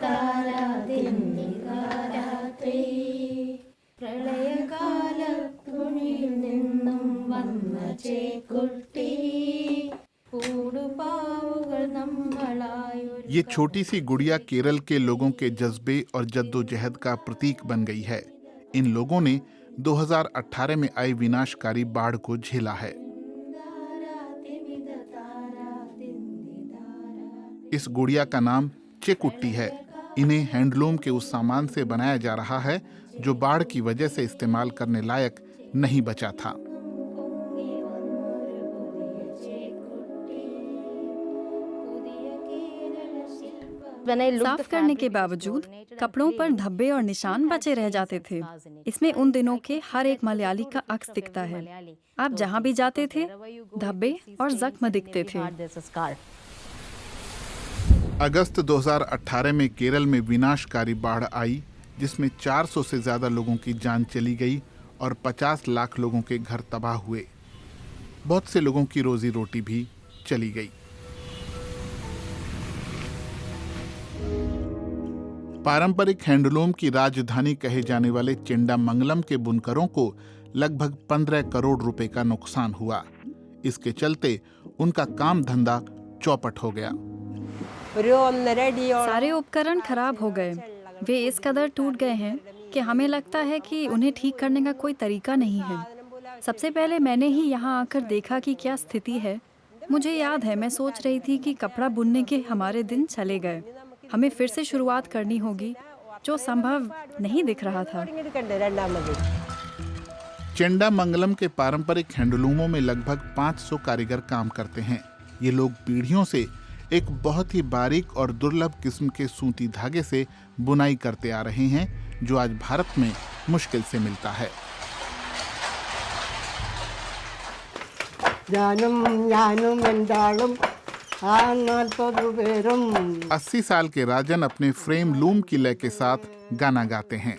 താരാതിന്നിതാരാത്രി പ്രളയകാലത്തുണിയിൽ നിന്നും വന്ന ചേക്കുട്ടി കൂടുപാവുകൾ നമ്മളായൊരു ये छोटी सी गुड़िया केरल के लोगों के जज्बे और जद्दोजहद का प्रतीक बन गई है। इन लोगों ने 2018 में आई विनाशकारी बाढ़ को झेला है। इस गुड़िया का नाम चेकुट्टी है। इन्हें हैंडलूम के उस सामान से बनाया जा रहा है जो बाढ़ की वजह से इस्तेमाल करने लायक नहीं बचा था। साफ करने के बावजूद कपड़ों पर धब्बे और निशान बचे रह जाते थे। इसमें उन दिनों के हर एक मलयाली का अक्स दिखता है। आप जहाँ भी जाते थे धब्बे और जख्म दिखते थे। अगस्त 2018 में केरल में विनाशकारी बाढ़ आई जिसमें 400 से ज्यादा लोगों की जान चली गई और 50 लाख लोगों के घर तबाह हुए। बहुत से लोगों की रोजी रोटी भी चली गई। पारंपरिक हैंडलूम की राजधानी कहे जाने वाले चेंडामंगलम के बुनकरों को लगभग 15 करोड़ रुपए का नुकसान हुआ। इसके चलते उनका काम धंधा चौपट हो गया। सारे उपकरण खराब हो गए। वे इस कदर टूट गए हैं कि हमें लगता है कि उन्हें ठीक करने का कोई तरीका नहीं है। सबसे पहले मैंने ही यहाँ आकर देखा कि क्या स्थिति है। मुझे याद है मैं सोच रही थी कि कपड़ा बुनने के हमारे दिन चले गए। हमें फिर से शुरुआत करनी होगी, जो संभव नहीं दिख रहा था। चेंडामंगलम के पारंपरिक हैंडलूमों में लगभग 500 कारीगर काम करते हैं। ये लोग पीढ़ियों से एक बहुत ही बारीक और दुर्लभ किस्म के सूती धागे से बुनाई करते आ रहे हैं जो आज भारत में मुश्किल से मिलता है। 80 साल के राजन अपने फ्रेम लूम की लय के साथ गाना गाते हैं।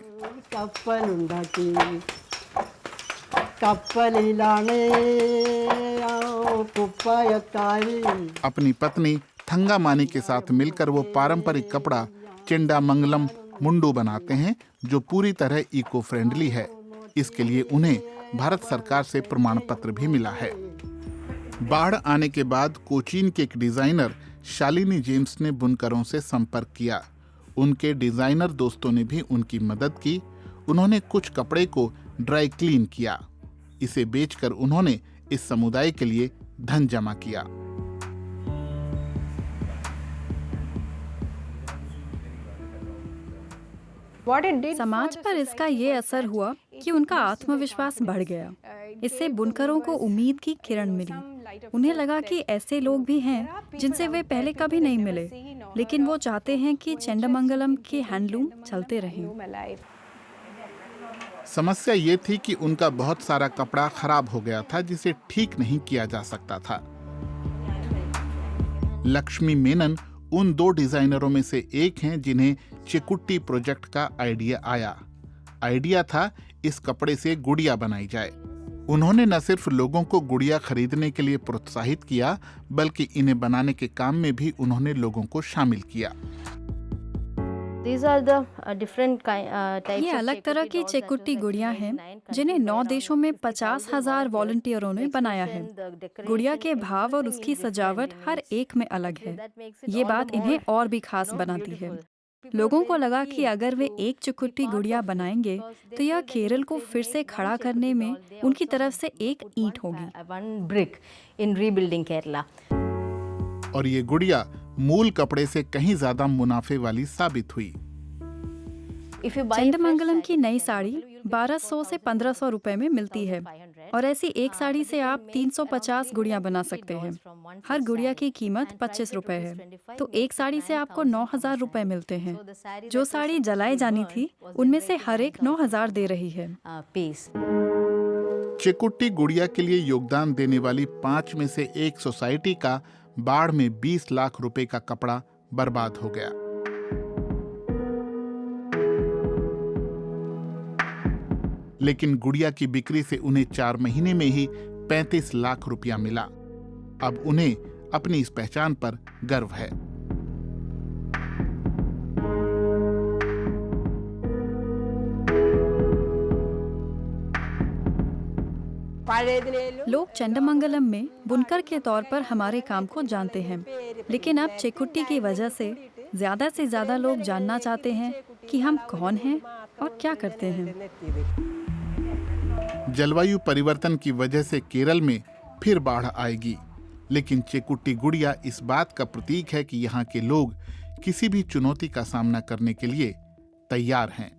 अपनी पत्नी थंगा मानी के साथ मिलकर वो पारंपरिक कपड़ा चेंडामंगलम मुंडू बनाते हैं जो पूरी तरह इको फ्रेंडली है। इसके लिए उन्हें भारत सरकार से प्रमाण पत्र भी मिला है। बाढ़ आने के बाद कोचीन के एक डिजाइनर शालिनी जेम्स ने बुनकरों से संपर्क किया। उनके डिजाइनर दोस्तों ने भी उनकी मदद की। उन्होंने कुछ कपड़े को ड्राई क्लीन किया। इसे बेचकर उन्होंने इस समुदाय के लिए धन जमा किया। समाज पर इसका ये असर हुआ कि उनका आत्मविश्वास बढ़ गया। इससे बुनकरों को उम्मीद की किरण मिली। उन्हें लगा कि ऐसे लोग भी हैं जिनसे वे पहले कभी नहीं मिले, लेकिन वो चाहते हैं कि चेंडामंगलम के हैंडलूम चलते रहें। समस्या ये थी कि उनका बहुत सारा कपड़ा खराब हो गया था जिसे ठीक नहीं किया जा सकता था। लक्ष्मी मेनन उन 2 डिजाइनरों में से एक हैं जिन्हें चेकुट्टी प्रोजेक्ट का आइडिया था इस कपड़े से गुड़िया बनाई जाए। उन्होंने न सिर्फ लोगों को गुड़िया खरीदने के लिए प्रोत्साहित किया बल्कि इन्हें बनाने के काम में भी उन्होंने लोगों को शामिल किया। ये अलग तरह की चेकुट्टी गुड़िया हैं जिन्हें 9 देशों में 50,000 वॉलंटियरों ने बनाया है। गुड़िया के भाव और उसकी सजावट हर एक में अलग है। ये बात इन्हें और भी खास बनाती है। लोगों को लगा कि अगर वे एक चेकुट्टी गुड़िया बनाएंगे तो यह केरल को फिर से खड़ा करने में उनकी तरफ से एक ईंट होगी। और ये गुड़िया मूल कपड़े से कहीं ज्यादा मुनाफे वाली साबित हुई। चेंडामंगलम की नई साड़ी 1200 से 1500 रुपए में मिलती है और ऐसी एक साड़ी से आप 350 गुड़िया बना सकते हैं। हर गुड़िया की कीमत 25 रुपए है, तो एक साड़ी से आपको 9,000 रुपए मिलते हैं। जो साड़ी जलाई जानी थी उनमें से हर एक 9,000 दे रही है। चेकुट्टी गुड़िया के लिए योगदान देने वाली 5 में से एक सोसाइटी का बाढ़ में 20 लाख रुपए का कपड़ा बर्बाद हो गया। लेकिन गुड़िया की बिक्री से उन्हें 4 महीने में ही 35 लाख रुपया मिला। अब उन्हें अपनी इस पहचान पर गर्व है। लोग चंडमंगलम में बुनकर के तौर पर हमारे काम को जानते हैं, लेकिन अब चेकुट्टी की वजह से ज़्यादा लोग जानना चाहते हैं कि हम कौन हैं और क्या करते हैं। जलवायु परिवर्तन की वजह से केरल में फिर बाढ़ आएगी, लेकिन चेकुट्टी गुड़िया इस बात का प्रतीक है कि यहाँ के लोग किसी भी चुनौती का सामना करने के लिए तैयार हैं।